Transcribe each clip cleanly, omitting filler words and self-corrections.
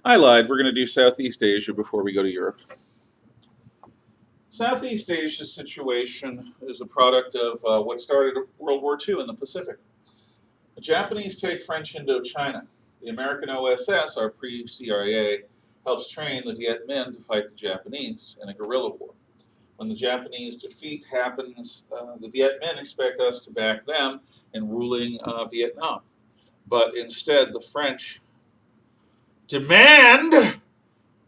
I lied. We're going to do Southeast Asia before we go to Europe. Southeast Asia's situation is a product of what started World War II in the Pacific. The Japanese take French Indochina. The American OSS, our pre-CIA, helps train the Viet Minh to fight the Japanese in a guerrilla war. When the Japanese defeat happens, the Viet Minh expect us to back them in ruling Vietnam. But instead, the French demand,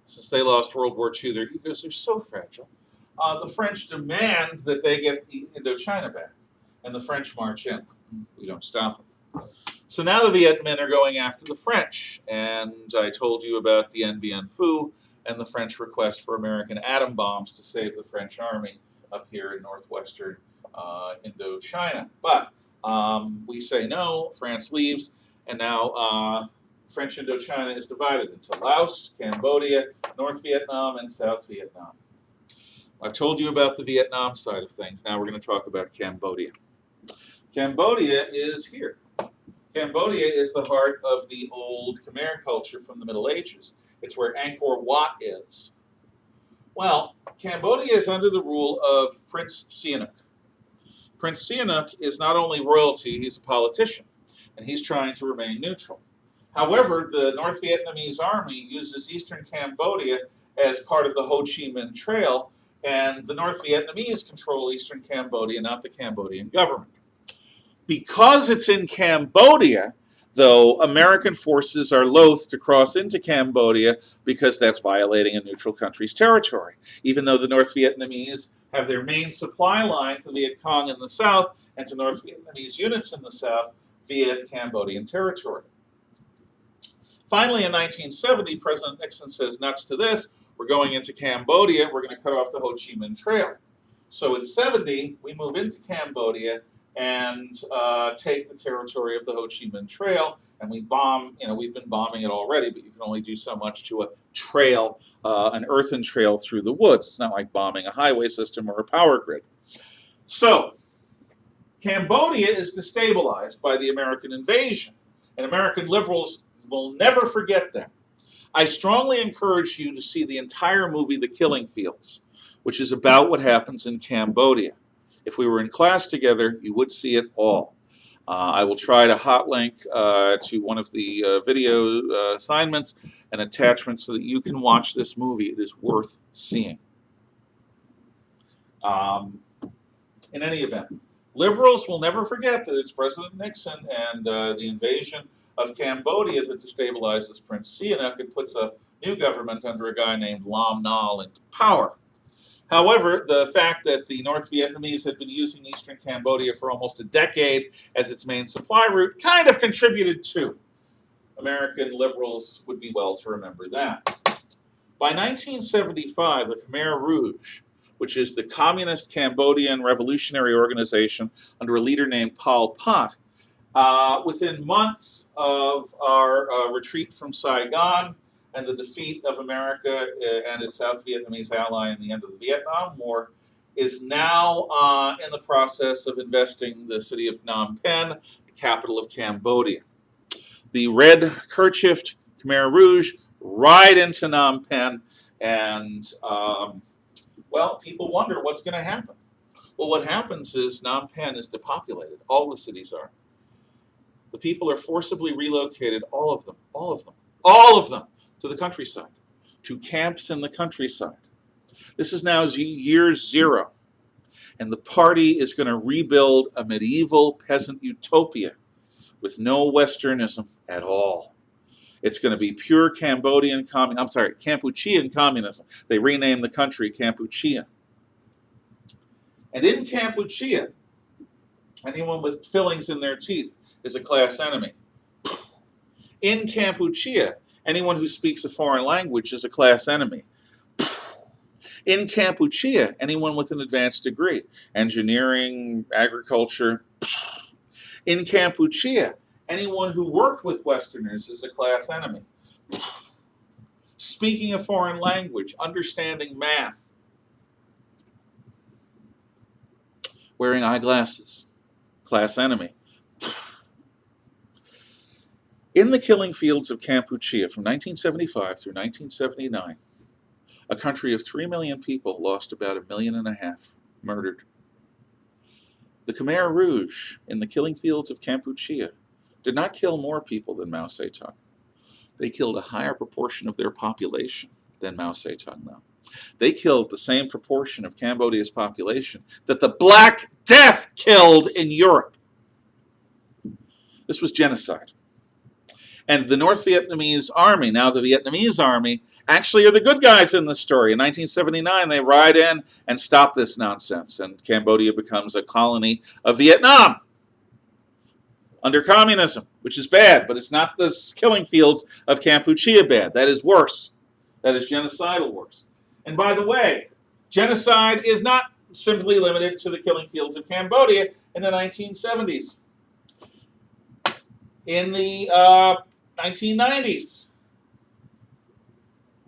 since they lost World War II, their egos are so fragile, the French demand that they get Indochina back. And the French march in. We don't stop them. So now the Viet Minh are going after the French. And I told you about Dien Bien Phu and the French request for American atom bombs to save the French army up here in northwestern Indochina. But we say no, France leaves, and now French Indochina is divided into Laos, Cambodia, North Vietnam, and South Vietnam. I've told you about the Vietnam side of things. Now we're going to talk about Cambodia. Cambodia is here. Cambodia is the heart of the old Khmer culture from the Middle Ages. It's where Angkor Wat is. Well, Cambodia is under the rule of Prince Sihanouk. Prince Sihanouk is not only royalty, he's a politician, and he's trying to remain neutral. However, the North Vietnamese army uses eastern Cambodia as part of the Ho Chi Minh Trail, and the North Vietnamese control eastern Cambodia, not the Cambodian government. Because it's in Cambodia, though, American forces are loath to cross into Cambodia because that's violating a neutral country's territory, even though the North Vietnamese have their main supply line to Viet Cong in the south and to North Vietnamese units in the south via Cambodian territory. Finally, in 1970, President Nixon says, nuts to this, we're going into Cambodia, we're going to cut off the Ho Chi Minh Trail. So in 70, we move into Cambodia and take the territory of the Ho Chi Minh Trail, and we bomb, we've been bombing it already, but you can only do so much to a trail, an earthen trail through the woods. It's not like bombing a highway system or a power grid. So, Cambodia is destabilized by the American invasion, and American liberals will never forget that. I strongly encourage you to see the entire movie, The Killing Fields, which is about what happens in Cambodia. If we were in class together, you would see it all. I will try to hot link to one of the video assignments and attachments so that you can watch this movie. It is worth seeing. In any event, liberals will never forget that it's President Nixon and the invasion of Cambodia that destabilizes Prince Sihanouk and puts a new government under a guy named Lom Nol into power. However, the fact that the North Vietnamese had been using eastern Cambodia for almost a decade as its main supply route kind of contributed too. American liberals would be well to remember that. By 1975, the Khmer Rouge, which is the communist Cambodian revolutionary organization under a leader named Pol Pot, within months of our retreat from Saigon and the defeat of America and its South Vietnamese ally in the end of the Vietnam War, is now in the process of investing the city of Phnom Penh, the capital of Cambodia. The red kerchiefed Khmer Rouge ride into Phnom Penh, and, well, people wonder what's going to happen. Well, what happens is Phnom Penh is depopulated. All the cities are. The people are forcibly relocated, all of them, to the countryside, to camps in the countryside. This is now year zero, and the party is going to rebuild a medieval peasant utopia with no Westernism at all. It's going to be pure Kampuchean communism. They renamed the country Kampuchea. And in Kampuchea, anyone with fillings in their teeth is a class enemy. In Kampuchea, anyone who speaks a foreign language is a class enemy. In Kampuchea, anyone with an advanced degree, engineering, agriculture. In Kampuchea, anyone who worked with Westerners is a class enemy. Speaking a foreign language, understanding math, wearing eyeglasses, class enemy. In the Killing Fields of Kampuchea from 1975 through 1979, a country of 3 million people lost about 1.5 million murdered. The Khmer Rouge in the Killing Fields of Kampuchea did not kill more people than Mao Zedong. They killed a higher proportion of their population than Mao Zedong, though. They killed the same proportion of Cambodia's population that the Black Death killed in Europe. This was genocide. And the North Vietnamese army, now the Vietnamese army, actually are the good guys in this story. In 1979, they ride in and stop this nonsense, and Cambodia becomes a colony of Vietnam under communism, which is bad, but it's not the Killing Fields of Kampuchea bad. That is worse. That is genocidal worse. And by the way, genocide is not simply limited to the Killing Fields of Cambodia in the 1970s. In the 1990s,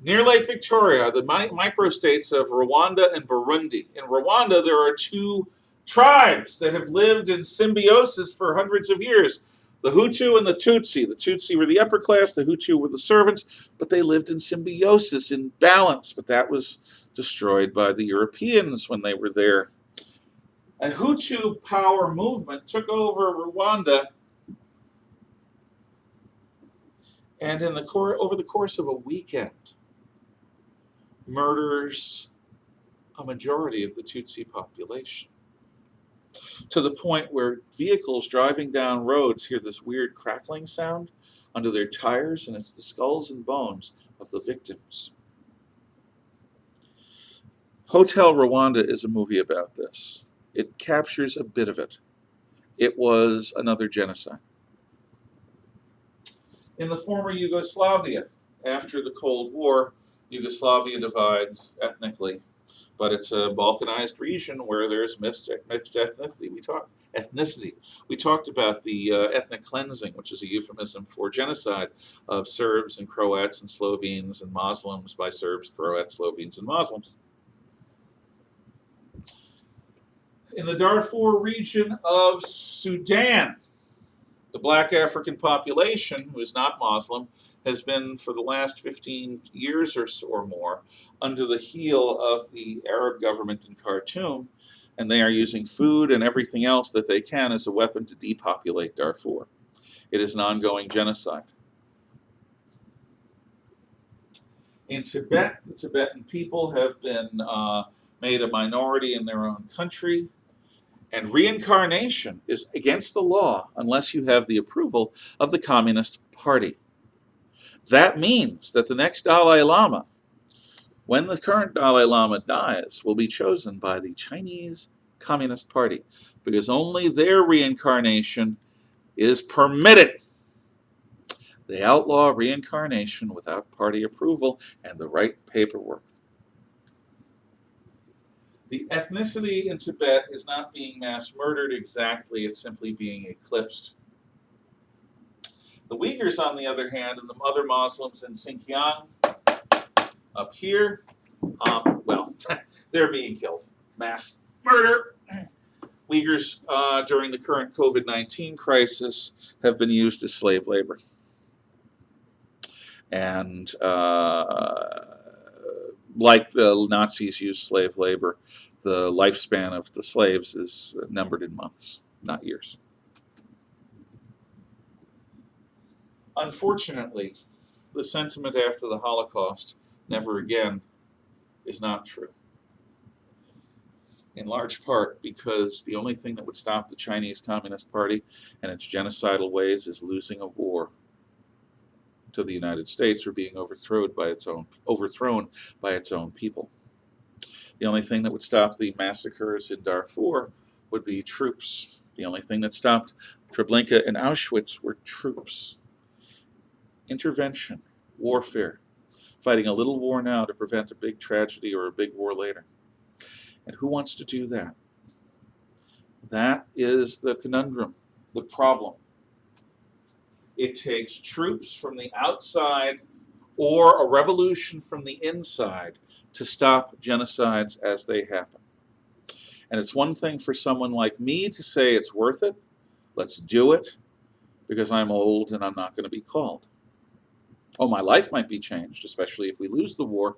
near Lake Victoria, the microstates of Rwanda and Burundi. In Rwanda, there are two tribes that have lived in symbiosis for hundreds of years. The Hutu and the Tutsi. The Tutsi were the upper class, the Hutu were the servants, but they lived in symbiosis, in balance. But that was destroyed by the Europeans when they were there. A Hutu power movement took over Rwanda, and over the course of a weekend, murders a majority of the Tutsi population, to the point where vehicles driving down roads hear this weird crackling sound under their tires, and it's the skulls and bones of the victims. Hotel Rwanda is a movie about this. It captures a bit of it. It was another genocide. In the former Yugoslavia, after the Cold War, Yugoslavia divides ethnically, but it's a Balkanized region where there's mixed ethnicity. We talked about the ethnic cleansing, which is a euphemism for genocide of Serbs and Croats and Slovenes and Muslims by Serbs, Croats, Slovenes, and Muslims. In the Darfur region of Sudan, the black African population, who is not Muslim, has been for the last 15 years or more under the heel of the Arab government in Khartoum, and they are using food and everything else that they can as a weapon to depopulate Darfur. It is an ongoing genocide. In Tibet, the Tibetan people have been made a minority in their own country. And reincarnation is against the law unless you have the approval of the Communist Party. That means that the next Dalai Lama, when the current Dalai Lama dies, will be chosen by the Chinese Communist Party, because only their reincarnation is permitted. They outlaw reincarnation without party approval and the right paperwork. The ethnicity in Tibet is not being mass murdered exactly, it's simply being eclipsed. The Uyghurs, on the other hand, and the other Muslims in Xinjiang, up here, well, they're being killed. Mass murder. Uyghurs, during the current COVID-19 crisis, have been used as slave labor. And like the Nazis used slave labor, the lifespan of the slaves is numbered in months, not years. Unfortunately, the sentiment after the Holocaust, never again, is not true. In large part because the only thing that would stop the Chinese Communist Party and its genocidal ways is losing a war to the United States or being overthrown by its own people. The only thing that would stop the massacres in Darfur would be troops. The only thing that stopped Treblinka and Auschwitz were troops. Intervention, warfare, fighting a little war now to prevent a big tragedy or a big war later. And who wants to do that? That is the conundrum, the problem. It takes troops from the outside or a revolution from the inside to stop genocides as they happen. And it's one thing for someone like me to say it's worth it, let's do it, because I'm old and I'm not going to be called. Oh, my life might be changed, especially if we lose the war,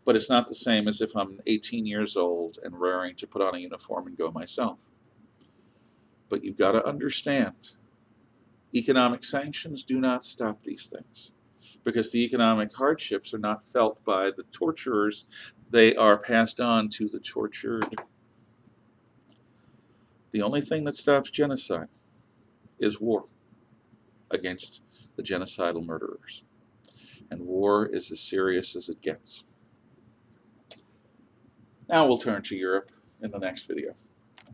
but it's not the same as if I'm 18 years old and raring to put on a uniform and go myself. But you've got to understand, economic sanctions do not stop these things, because the economic hardships are not felt by the torturers, they are passed on to the tortured. The only thing that stops genocide is war against the genocidal murderers. And war is as serious as it gets. Now we'll turn to Europe in the next video.